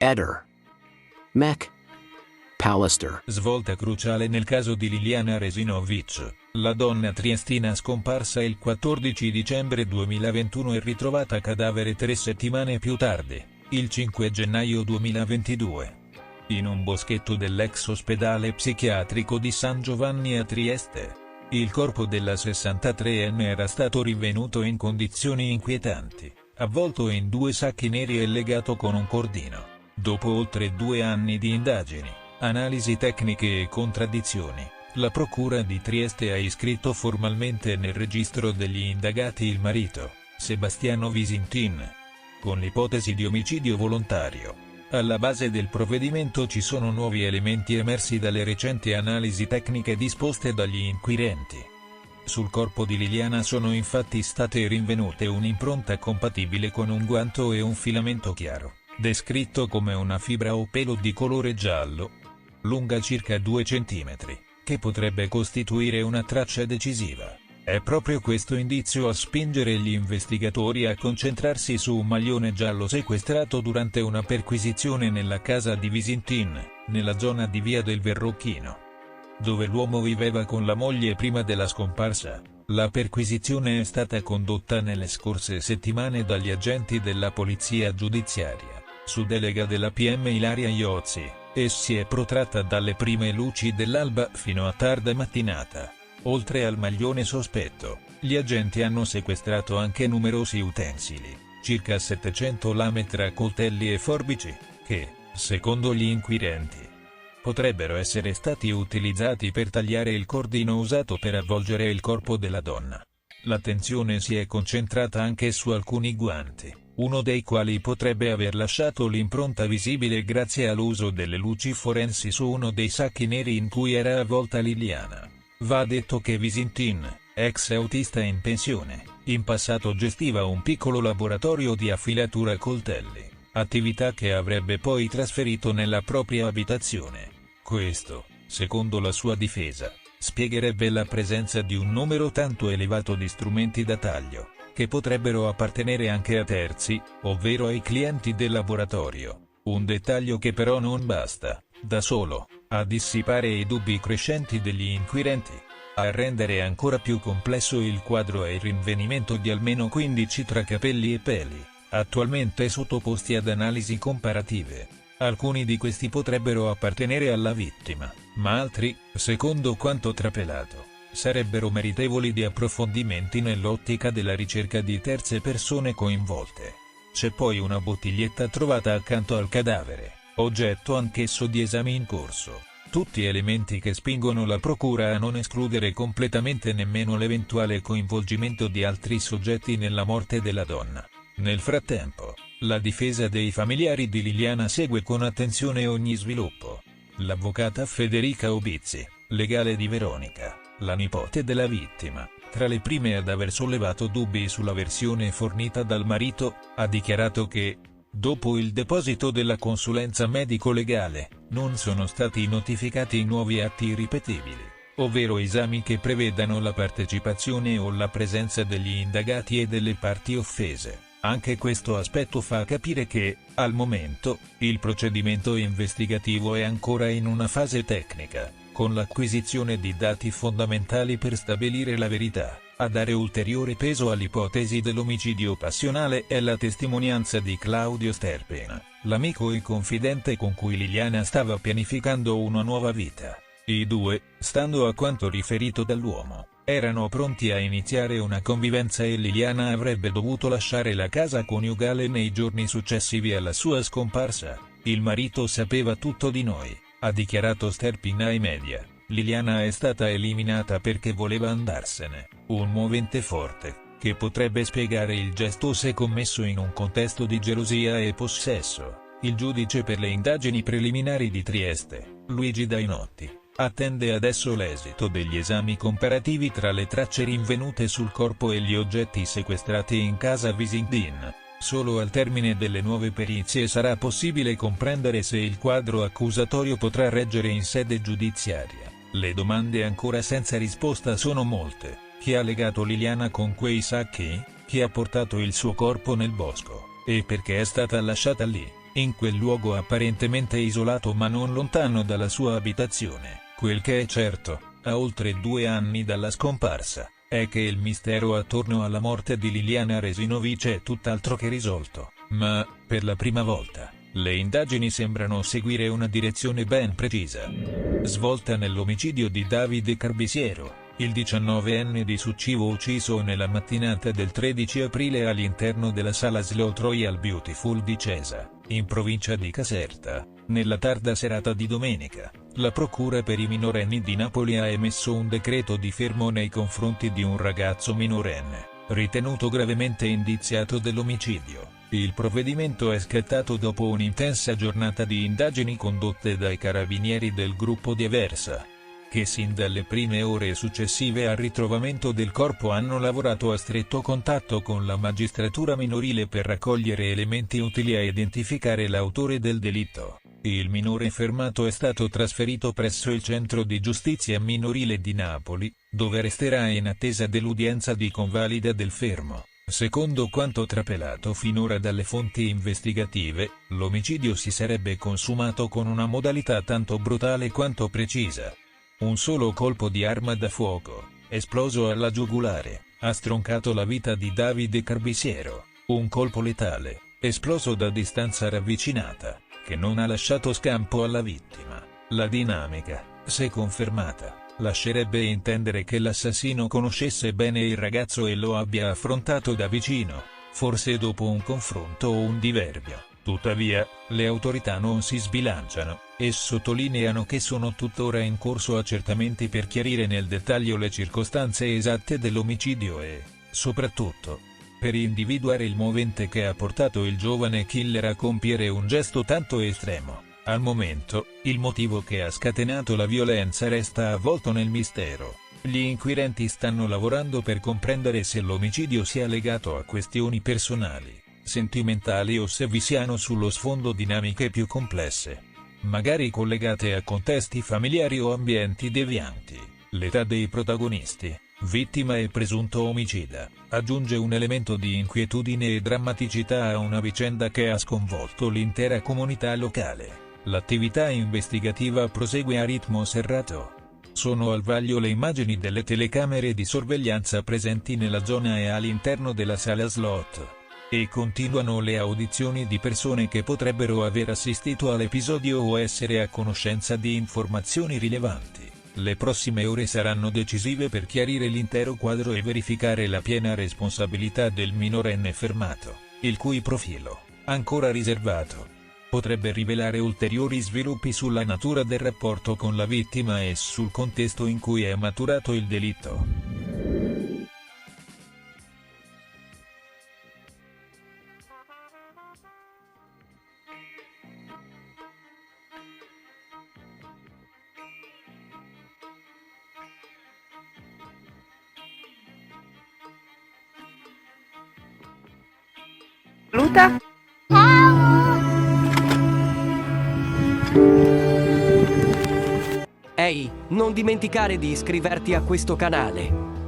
Eder. Mech. Pallister. Svolta cruciale nel caso di Liliana Resinovic, la donna triestina scomparsa il 14 dicembre 2021 e ritrovata cadavere 3 settimane più tardi, il 5 gennaio 2022. In un boschetto dell'ex ospedale psichiatrico di San Giovanni a Trieste. Il corpo della 63enne era stato rinvenuto in condizioni inquietanti, avvolto in 2 sacchi neri e legato con un cordino. Dopo oltre 2 anni di indagini, analisi tecniche e contraddizioni, la Procura di Trieste ha iscritto formalmente nel registro degli indagati il marito, Sebastiano Visintin, con l'ipotesi di omicidio volontario. Alla base del provvedimento ci sono nuovi elementi emersi dalle recenti analisi tecniche disposte dagli inquirenti. Sul corpo di Liliana sono infatti state rinvenute un'impronta compatibile con un guanto e un filamento chiaro, descritto come una fibra o pelo di colore giallo, lunga circa 2 cm, che potrebbe costituire una traccia decisiva. È proprio questo indizio a spingere gli investigatori a concentrarsi su un maglione giallo sequestrato durante una perquisizione nella casa di Visintin, nella zona di Via del Verrocchino, dove l'uomo viveva con la moglie prima della scomparsa. La perquisizione è stata condotta nelle scorse settimane dagli agenti della polizia giudiziaria, su delega della PM Ilaria Iozzi, e si è protratta dalle prime luci dell'alba fino a tarda mattinata. Oltre al maglione sospetto, gli agenti hanno sequestrato anche numerosi utensili, circa 700 lame tra coltelli e forbici, che, secondo gli inquirenti, potrebbero essere stati utilizzati per tagliare il cordino usato per avvolgere il corpo della donna. L'attenzione si è concentrata anche su alcuni guanti, uno dei quali potrebbe aver lasciato l'impronta visibile grazie all'uso delle luci forensi su uno dei sacchi neri in cui era avvolta Liliana. Va detto che Visintin, ex autista in pensione, in passato gestiva un piccolo laboratorio di affilatura coltelli, attività che avrebbe poi trasferito nella propria abitazione. Questo, secondo la sua difesa, spiegherebbe la presenza di un numero tanto elevato di strumenti da taglio, che potrebbero appartenere anche a terzi, ovvero ai clienti del laboratorio. Un dettaglio che però non basta, da solo, a dissipare i dubbi crescenti degli inquirenti. A rendere ancora più complesso il quadro è il rinvenimento di almeno 15 tracapelli e peli, attualmente sottoposti ad analisi comparative. Alcuni di questi potrebbero appartenere alla vittima, ma altri, secondo quanto trapelato, sarebbero meritevoli di approfondimenti nell'ottica della ricerca di terze persone coinvolte. C'è poi una bottiglietta trovata accanto al cadavere, oggetto anch'esso di esame in corso. Tutti elementi che spingono la procura a non escludere completamente nemmeno l'eventuale coinvolgimento di altri soggetti nella morte della donna. Nel frattempo, la difesa dei familiari di Liliana segue con attenzione ogni sviluppo. L'avvocata Federica Obizzi, legale di Veronica, la nipote della vittima, tra le prime ad aver sollevato dubbi sulla versione fornita dal marito, ha dichiarato che, dopo il deposito della consulenza medico-legale, non sono stati notificati nuovi atti ripetibili, ovvero esami che prevedano la partecipazione o la presenza degli indagati e delle parti offese. Anche questo aspetto fa capire che, al momento, il procedimento investigativo è ancora in una fase tecnica, con l'acquisizione di dati fondamentali per stabilire la verità. A dare ulteriore peso all'ipotesi dell'omicidio passionale è la testimonianza di Claudio Sterpena, l'amico e confidente con cui Liliana stava pianificando una nuova vita. I due, stando a quanto riferito dall'uomo, erano pronti a iniziare una convivenza e Liliana avrebbe dovuto lasciare la casa coniugale nei giorni successivi alla sua scomparsa. Il marito sapeva tutto di noi, ha dichiarato Sterpina ai media. Liliana è stata eliminata perché voleva andarsene, un movente forte, che potrebbe spiegare il gesto se commesso in un contesto di gelosia e possesso. Il giudice per le indagini preliminari di Trieste, Luigi Dainotti, attende adesso l'esito degli esami comparativi tra le tracce rinvenute sul corpo e gli oggetti sequestrati in casa Visintin. Solo al termine delle nuove perizie sarà possibile comprendere se il quadro accusatorio potrà reggere in sede giudiziaria. Le domande ancora senza risposta sono molte. Chi ha legato Liliana con quei sacchi? Chi ha portato il suo corpo nel bosco? E perché è stata lasciata lì? in quel luogo apparentemente isolato ma non lontano dalla sua abitazione. Quel che è certo, a oltre 2 anni dalla scomparsa, è che il mistero attorno alla morte di Liliana Resinovic è tutt'altro che risolto, ma, per la prima volta, le indagini sembrano seguire una direzione ben precisa. Svolta nell'omicidio di Davide Carbisiero, il 19enne di Succivo ucciso nella mattinata del 13 aprile all'interno della sala Slot Royal Beautiful di Cesa, in provincia di Caserta, nella tarda serata di domenica, la Procura per i minorenni di Napoli ha emesso un decreto di fermo nei confronti di un ragazzo minorenne, ritenuto gravemente indiziato dell'omicidio. Il provvedimento è scattato dopo un'intensa giornata di indagini condotte dai carabinieri del gruppo di Aversa, che sin dalle prime ore successive al ritrovamento del corpo hanno lavorato a stretto contatto con la magistratura minorile per raccogliere elementi utili a identificare l'autore del delitto. Il minore fermato è stato trasferito presso il centro di giustizia minorile di Napoli, dove resterà in attesa dell'udienza di convalida del fermo. Secondo quanto trapelato finora dalle fonti investigative, l'omicidio si sarebbe consumato con una modalità tanto brutale quanto precisa. Un solo colpo di arma da fuoco, esploso alla giugulare, ha stroncato la vita di Davide Carbisiero. Un colpo letale, esploso da distanza ravvicinata, che non ha lasciato scampo alla vittima. La dinamica, se confermata, lascerebbe intendere che l'assassino conoscesse bene il ragazzo e lo abbia affrontato da vicino, forse dopo un confronto o un diverbio. Tuttavia, le autorità non si sbilanciano, e sottolineano che sono tuttora in corso accertamenti per chiarire nel dettaglio le circostanze esatte dell'omicidio e, soprattutto, per individuare il movente che ha portato il giovane killer a compiere un gesto tanto estremo. Al momento, il motivo che ha scatenato la violenza resta avvolto nel mistero. Gli inquirenti stanno lavorando per comprendere se l'omicidio sia legato a questioni personali, sentimentali o se vi siano sullo sfondo dinamiche più complesse, magari collegate a contesti familiari o ambienti devianti. L'età dei protagonisti, vittima e presunto omicida, aggiunge un elemento di inquietudine e drammaticità a una vicenda che ha sconvolto l'intera comunità locale. L'attività investigativa prosegue a ritmo serrato. Sono al vaglio le immagini delle telecamere di sorveglianza presenti nella zona e all'interno della sala slot. E continuano le audizioni di persone che potrebbero aver assistito all'episodio o essere a conoscenza di informazioni rilevanti. Le prossime ore saranno decisive per chiarire l'intero quadro e verificare la piena responsabilità del minorenne fermato, il cui profilo, ancora riservato, potrebbe rivelare ulteriori sviluppi sulla natura del rapporto con la vittima e sul contesto in cui è maturato il delitto. Saluta. Ehi, non dimenticare di iscriverti a questo canale.